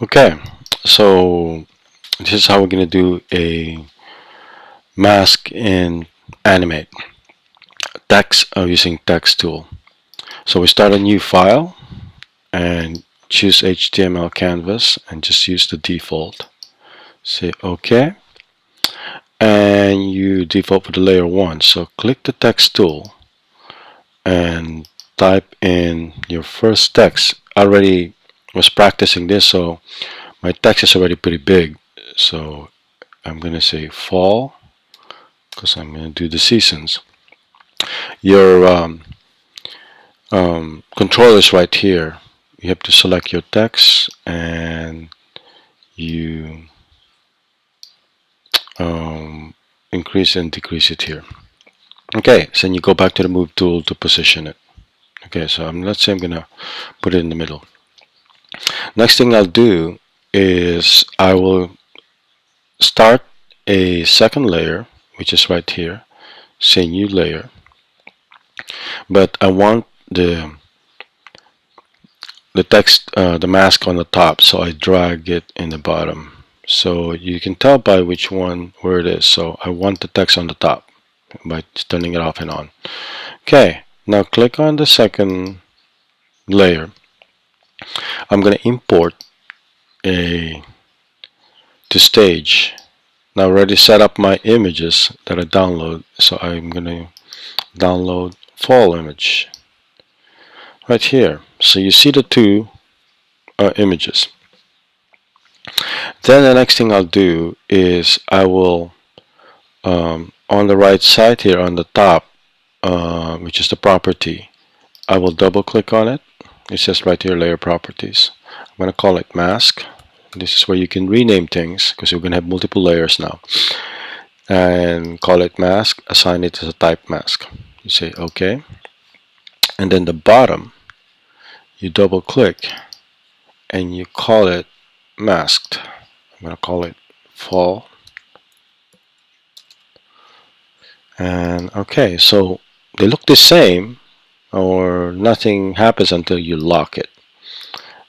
Okay, so this is how we're going to do a mask in Animate text using text tool. So we start a new file and choose HTML canvas and just use the default. Say OK, and you default for the layer 1. So click the text tool and type in your first text. I already was practicing this, so my text is already pretty big. So I'm gonna say fall because I'm gonna do the seasons. Your control is right here. You have to select your text and you um, increase and decrease it here. Okay, so then you go back to the move tool to position it. Okay, so let's say I'm gonna put it in the middle. Next thing I'll do is I will start a second layer, which is right here. Say new layer, but I want the text, the mask on the top, so I drag it in the bottom. So you can tell by which one where it is. So I want the text on the top by turning it off and on. Okay, now click on the second layer. I'm going to import a to stage. Now I already set up my images that I download, so I'm going to download fall image right here. So you see the two images. Then the next thing I'll do is I will on the right side here on the top, which is the property, I will double click on it. It says right here layer properties. I'm going to call it mask. This is where you can rename things because we're going to have multiple layers now. And call it mask, assign it as a type mask. You say OK. And then the bottom, you double click and you call it masked. I'm going to call it fall. And okay, so they look the same, or nothing happens until you lock it.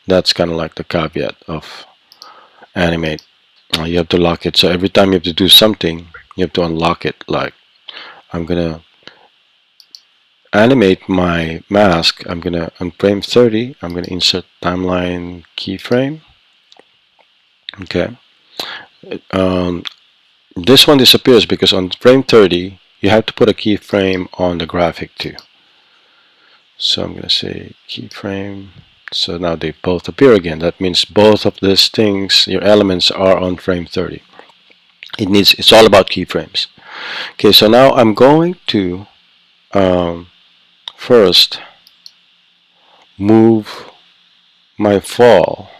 That's kind of like the caveat of Animate. You have to lock it, so every time you have to do something, you have to unlock it. Like I'm gonna animate my mask. I'm gonna on frame 30. I'm gonna insert timeline keyframe. Okay. Um, this one disappears because on frame 30 you have to put a keyframe on the graphic too. So I'm gonna say keyframe. So now they both appear again. That means both of these things, your elements, are on frame 30. It's all about keyframes. Okay, so now I'm going to first move my fall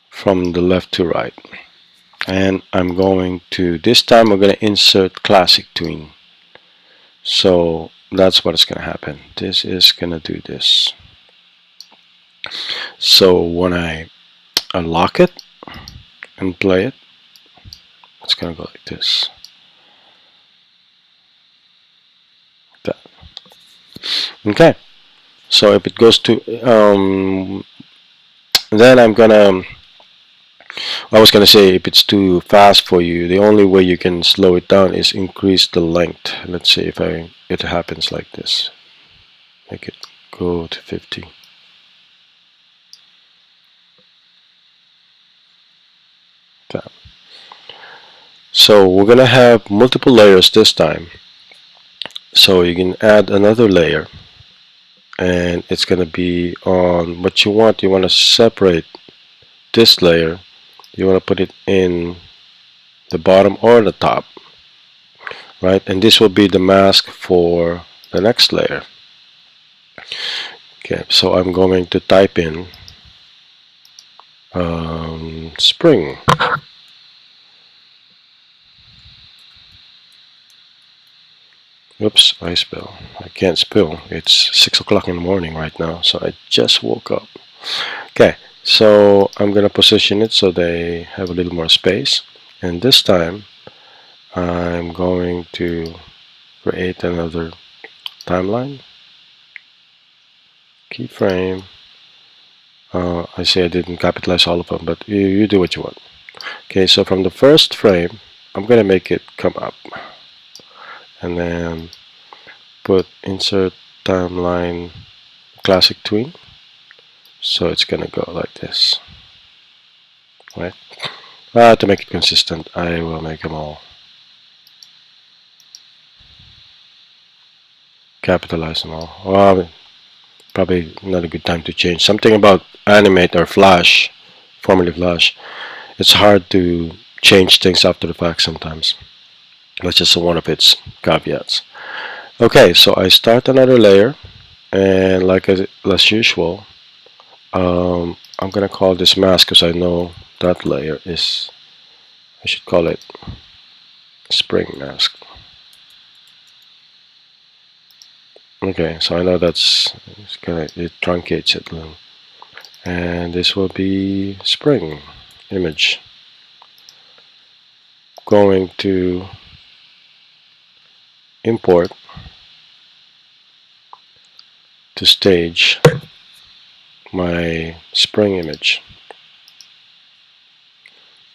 from the left to right, and I'm going to this time we're going to insert classic tween. So that's what is going to happen. This is going to do this. So when I unlock it and play it, it's going to go like this. That. Okay, so if it goes to then I was gonna say if it's too fast for you, the only way you can slow it down is increase the length. Let's say if it happens like this, make it go to 50. That. So we're gonna have multiple layers this time. So you can add another layer, and it's gonna be on what you want. You want to separate this layer. You want to put it in the bottom or the top, right? And this will be the mask for the next layer. Okay, so I'm going to type in spring. Oops, I spill. I can't spill. It's 6 o'clock in the morning right now, so I just woke up. Okay, so I'm gonna position it so they have a little more space, and this time I'm going to create another timeline, keyframe, I say I didn't capitalize all of them, but you do what you want. Okay, so from the first frame, I'm gonna make it come up, and then put insert timeline classic tween. So it's gonna go like this, right? To make it consistent, I will make them all capitalize them all. Well, probably not a good time to change. Something about Animate or Flash, formerly Flash, it's hard to change things after the fact sometimes. That's just one of its caveats. Okay, so I start another layer, and as usual, I'm gonna call this mask because I know that layer is, I should call it spring mask. Okay, so I know it truncates it, and this will be spring image. Going to import to stage my spring image.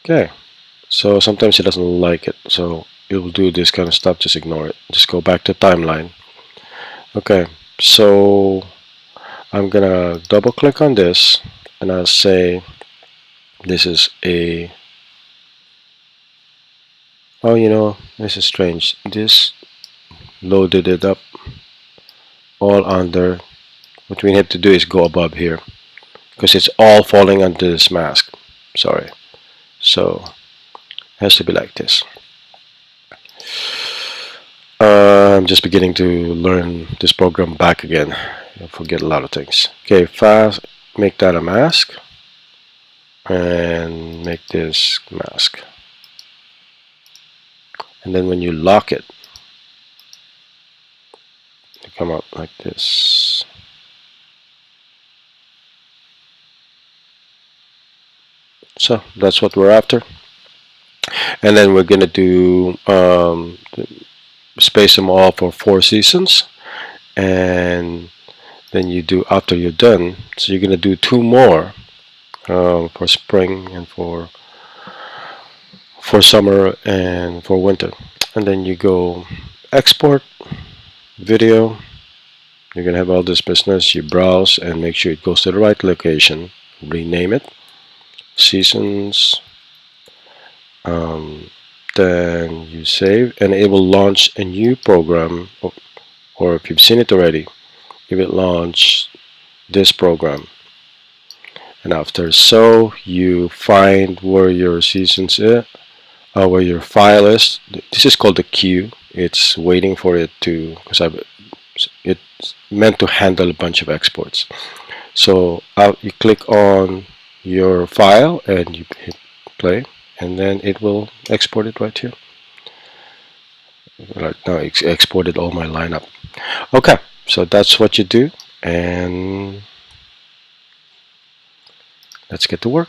Okay, so sometimes it doesn't like it, so it will do this kind of stuff. Just ignore it. Just go back to timeline. Okay, so I'm gonna double click on this, and I'll say this is a, oh, this is strange. This loaded it up all under. What we need to do is go above here because it's all falling under this mask. Sorry. So it has to be like this. I'm just beginning to learn this program back again. I forget a lot of things. Okay, fast. Make that a mask, and make this mask. And then when you lock it, you come up like this. So that's what we're after. And then we're gonna do space them all for 4 seasons, and then you do after you're done. So you're gonna do 2 more for spring and for summer and for winter, and then you go export video. You're gonna have all this business. You browse and make sure it goes to the right location. Rename it seasons. Then you save, and it will launch a new program, or if you've seen it already, it will launch this program. And after so, you find where your seasons is, where your file is. This is called the queue. It's waiting for it to, because it's meant to handle a bunch of exports. So you click on your file and you hit play, and then it will export it right here. Right now it's exported all my lineup. Okay, so that's what you do, and let's get to work.